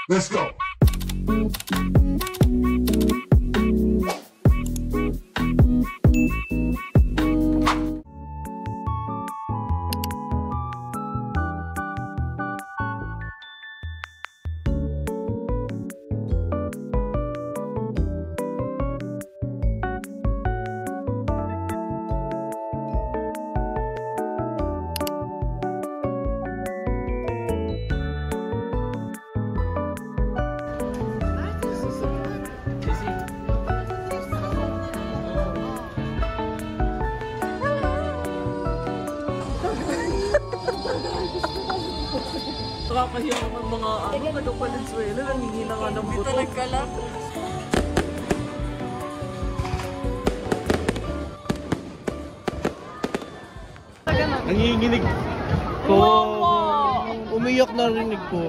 Let's go. Nakakahiya naman mga taga-Valenzuela, nangingi na nga ng buto. Talaga lang. Nanginginig ko. Umiyak na rinig ko.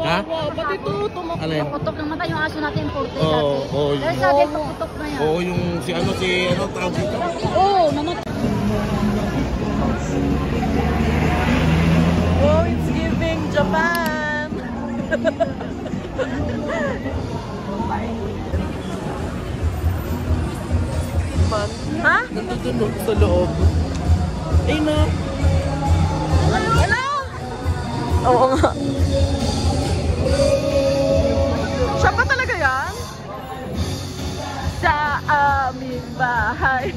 Ha? Ba't ito? Tumutok ng mata yung aso natin po. Oo, Dahil sabi, tukutok na yan. oo, yung si ano tawag dito? Oo, namatay. Oh, it's giving Japan! Ha? Natutunog sa loob. Ay na! Ano? Oo nga. Siya pa talaga yan? Sa aming bahay.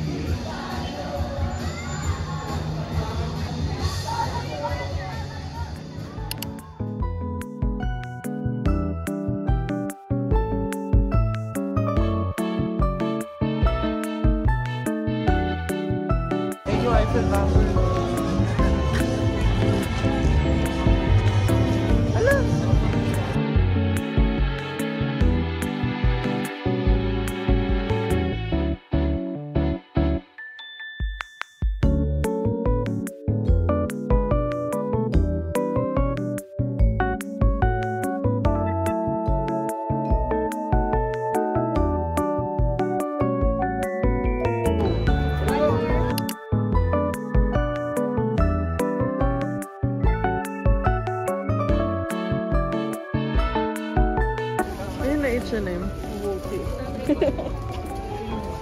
H&M.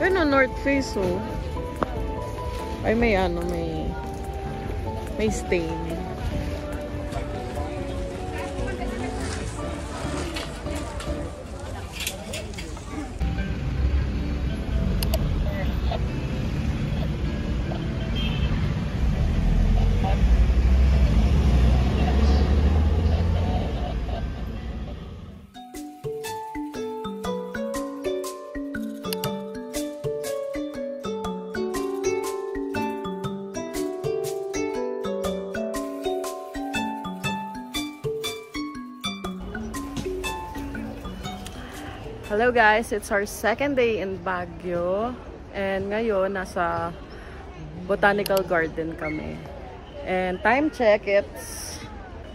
Ano, North Face, oh. Ay, may ano, may stain. Hello guys, it's our second day in Baguio and ngayon nasa Botanical Garden kami. And time check, it's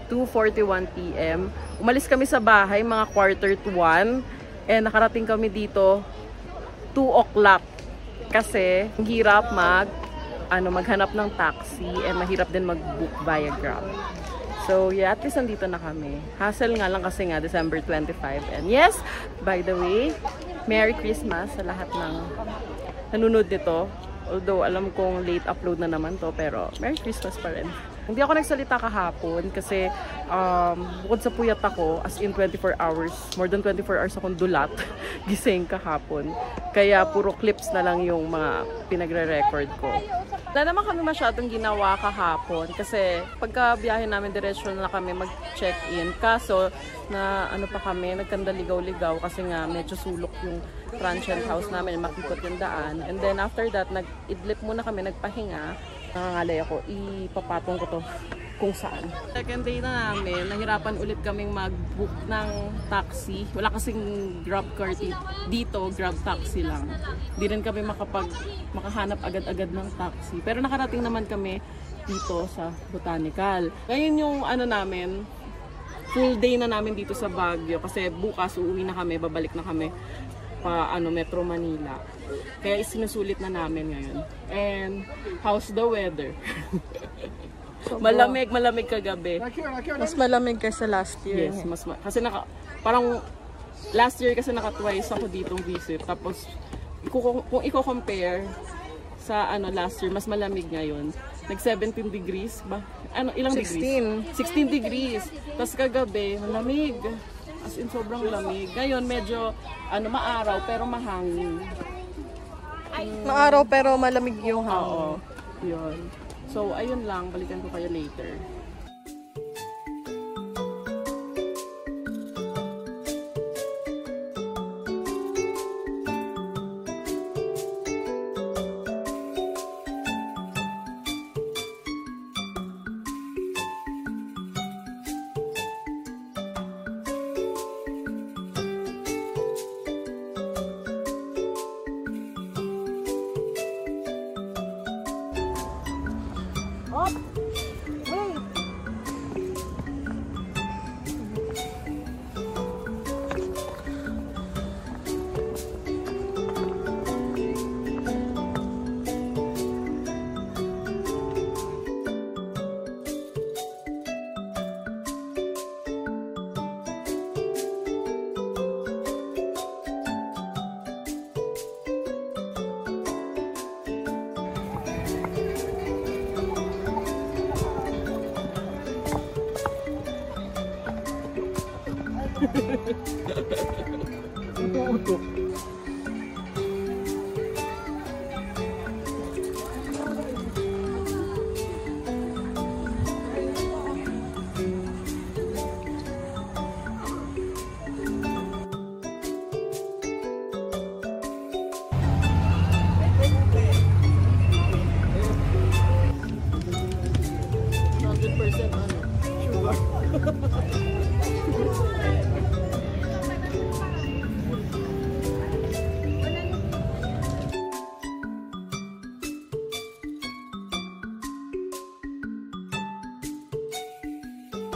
2:41 PM. Umalis kami sa bahay mga 1:45 and nakarating kami dito 2 o'clock kasi ang hirap maghanap ng taxi and mahirap din mag-book via Grab. So, yeah, at least nandito na kami. Hassle nga lang kasi nga, December 25. And yes, by the way, Merry Christmas sa lahat ng nanonood nito. Although, alam kong late upload na naman to, pero Merry Christmas pa rin. Hindi ako nagsalita kahapon kasi bukod sa puyat ako, as in 24 hours, more than 24 hours akong dulat, gising kahapon. Kaya puro clips na lang yung mga pinagre-record ko. Wala naman kami masyadong ginawa kahapon kasi pagka biyahe namin diretsyon na kami mag-check-in. Kaso na ano pa kami, nagkandaligaw-ligaw kasi nga medyo sulok yung transient house namin, makikot yung daan. And then after that, nag-idlip muna kami, nagpahinga. Nangangalay ako, ipapatong ko to kung saan. Second day na namin, nahirapan ulit kaming mag-book ng taxi. Wala kasing grab car dito, grab taxi lang. Di rin kami makahanap agad-agad ng taxi. Pero nakarating naman kami dito sa Botanical. Ngayon yung ano namin, full day na namin dito sa Baguio kasi bukas uuwi na kami, babalik na kami pa Metro Manila. Kaya isinusulit na namin ngayon. And how's the weather? Malamig kagabi. Mas malamig kaysa last year. Yes, kasi parang last year kasi naka-twice ako ditong visit. Tapos kung i-compare sa last year, mas malamig ngayon. Nag 17 degrees ba? Ilang 16. degrees? 16 degrees. Tapos kagabi, malamig. As in, sobrang lamig. Ngayon, medyo, maaraw, pero mahangin. Maaraw pero malamig yung hangin. Oo. Yun. So, ayun lang. Balikan ko kayo later. Uto-uto.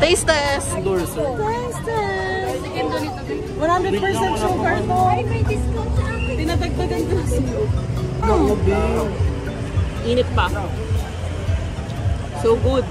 Taste test! Endorser. Taste test! 100% sugar to. Tinadagdagan ko na siyo. Init pa. So good.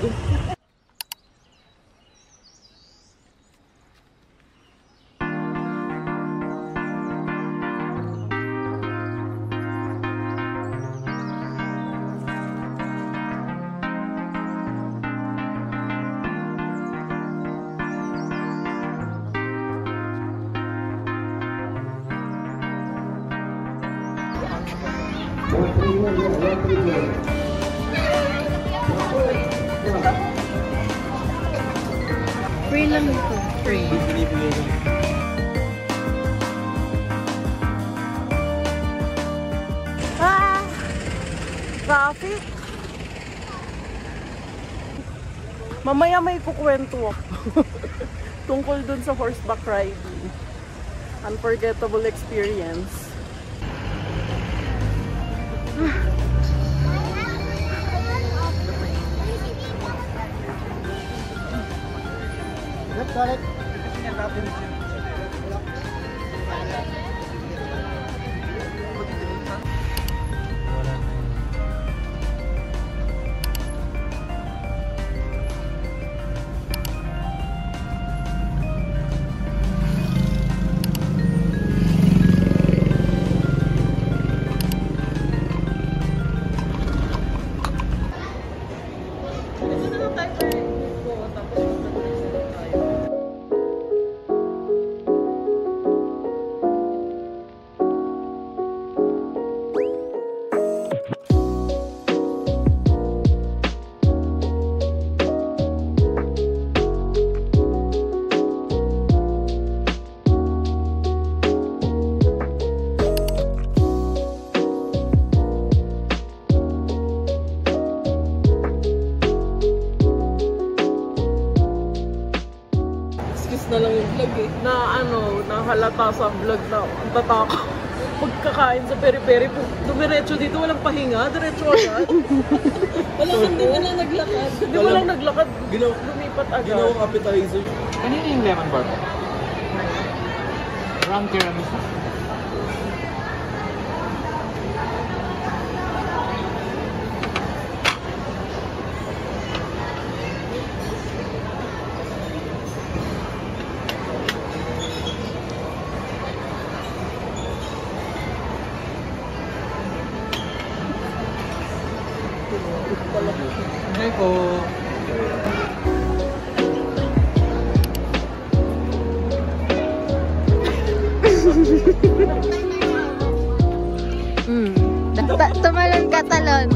Free lang ito. Free. Traffic. Mamaya may kukwento ako. Tungkol dun sa horseback riding. Unforgettable experience. Na lang yung vlog eh. Nahalata sa vlog na ang tataka. Pagkakain sa peri-peri, dumiretso dito, walang pahinga, diretso agad. Hindi mo lang naglakad. Hindi mo lang naglakad, lumipat agad. Ginawang appetizer. Kanina yung lemon bar ko? Round tiramisu. tumatalon.